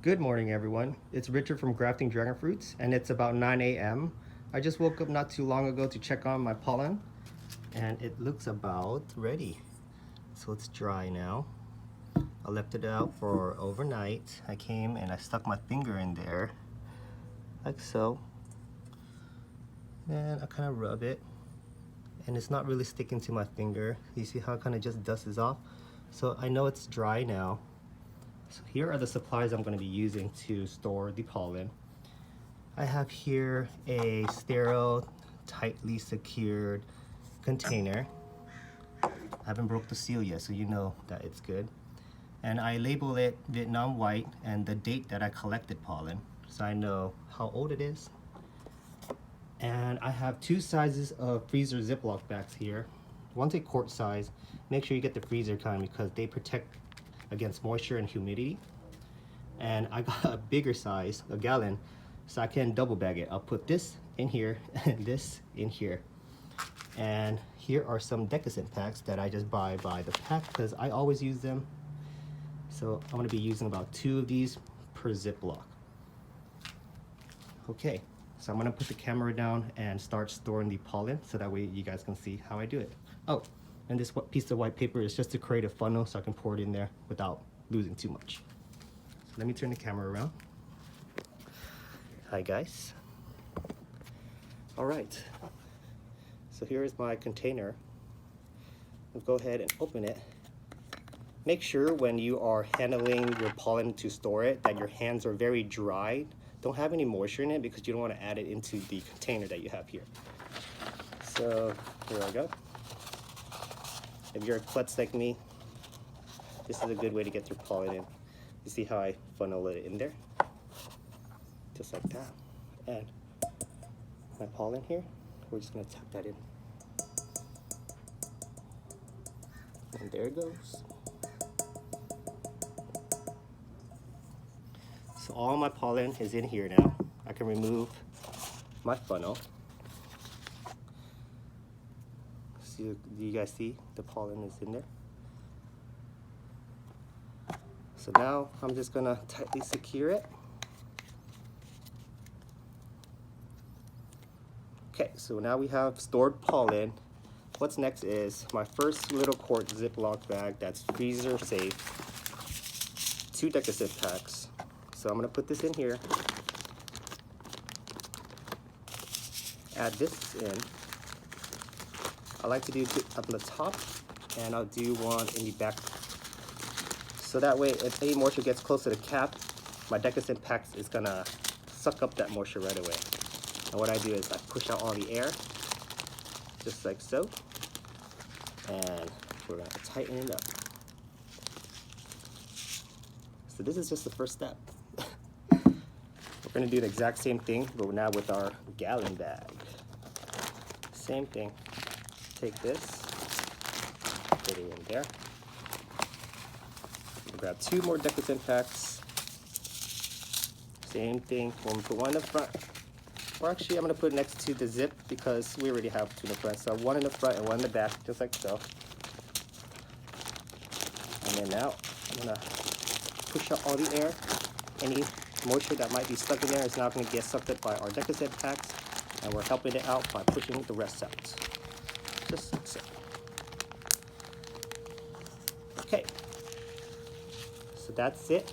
Good morning, everyone. It's Richard from Grafting Dragon Fruits, and it's about 9 a.m. I just woke up not too long ago to check on my pollen, and it looks about ready. So it's dry now. I left it out for overnight. I came and I stuck my finger in there, like so. And I kind of rub it, and it's not really sticking to my finger. You see how it kind of just dusts off? So I know it's dry now. So here are the supplies I'm going to be using to store the pollen. I have here a sterile, tightly secured container. I haven't broke the seal yet, so you know that it's good. And I label it Vietnam White and the date that I collected pollen, so I know how old it is. And I have two sizes of freezer Ziploc bags here. One's a quart size. Make sure you get the freezer kind because they protect against moisture and humidity. And I got a bigger size, a gallon, so I can double bag it. I'll put this in here and this in here. And here are some decusant packs that I just buy by the pack because I always use them. So I'm going to be using about 2 of these per Ziploc. Okay, so I'm going to put the camera down and start storing the pollen so that way you guys can see how I do it. Oh, and this piece of white paper is just to create a funnel so I can pour it in there without losing too much. So let me turn the camera around. Hi guys. All right, so here is my container. I'll go ahead and open it. Make sure when you are handling your pollen to store it that your hands are very dry. Don't have any moisture in it because you don't want to add it into the container that you have here. So here I go. If you're a klutz like me, this is a good way to get your pollen in. You see how I funnel it in there? Just like that. And my pollen here, we're just gonna tap that in. And there it goes. So all my pollen is in here now. I can remove my funnel. Do you guys see the pollen is in there? So now I'm just gonna tightly secure it. Okay, so now we have stored pollen. What's next is my first little quart Ziploc bag that's freezer safe. 2 decusant packs. So I'm gonna put this in here. Add this in. I like to do it up on the top, and I'll do one in the back. So that way, if any moisture gets close to the cap, my decusant packs is gonna suck up that moisture right away. And what I do is I push out all the air, just like so. And we're gonna tighten it up. So this is just the first step. We're gonna do the exact same thing, but now with our gallon bag. Same thing. Take this, put it in there. We'll grab 2 more decusant packs. Same thing. We'll put one in the front. Or actually, I'm gonna put it next to the zip because we already have 2 in the front. So 1 in the front and 1 in the back, just like so. And then now I'm gonna push out all the air. Any moisture that might be stuck in there is now gonna get sucked up by our decusant packs, and we're helping it out by pushing the rest out. Just like so. Okay, so that's it.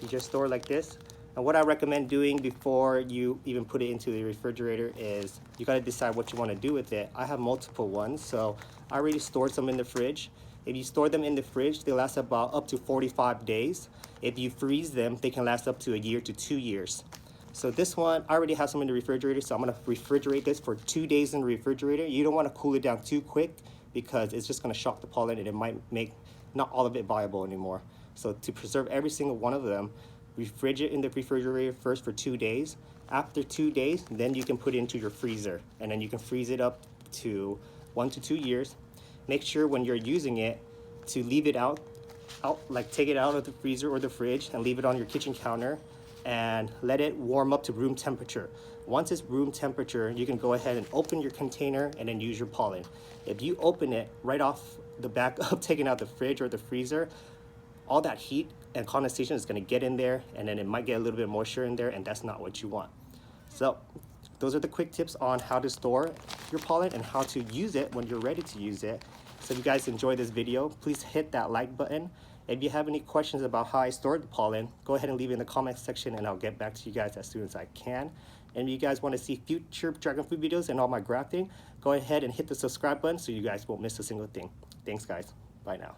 You just store like this. And what I recommend doing before you even put it into the refrigerator is you got to decide what you want to do with it. I have multiple ones, so I already stored some in the fridge. If you store them in the fridge, they last about up to 45 days. If you freeze them, they can last up to a year to 2 years. So this one, I already have some in the refrigerator, so I'm gonna refrigerate this for 2 days in the refrigerator. You don't wanna cool it down too quick because it's just gonna shock the pollen and it might make not all of it viable anymore. So to preserve every single one of them, refrigerate it in the refrigerator first for 2 days. After 2 days, then you can put it into your freezer, and then you can freeze it up to 1 to 2 years. Make sure when you're using it to leave it out, like take it out of the freezer or the fridge and leave it on your kitchen counter and let it warm up to room temperature. Once it's room temperature, you can go ahead and open your container and then use your pollen. If you open it right off the back of taking out the fridge or the freezer, all that heat and condensation is going to get in there, and then it might get a little bit moisture in there, and that's not what you want. So those are the quick tips on how to store your pollen and how to use it when you're ready to use it. So if you guys enjoyed this video, please hit that like button. If you have any questions about how I stored the pollen, go ahead and leave it in the comment section and I'll get back to you guys as soon as I can. And if you guys want to see future dragon fruit videos and all my grafting, go ahead and hit the subscribe button so you guys won't miss a single thing. Thanks guys. Bye now.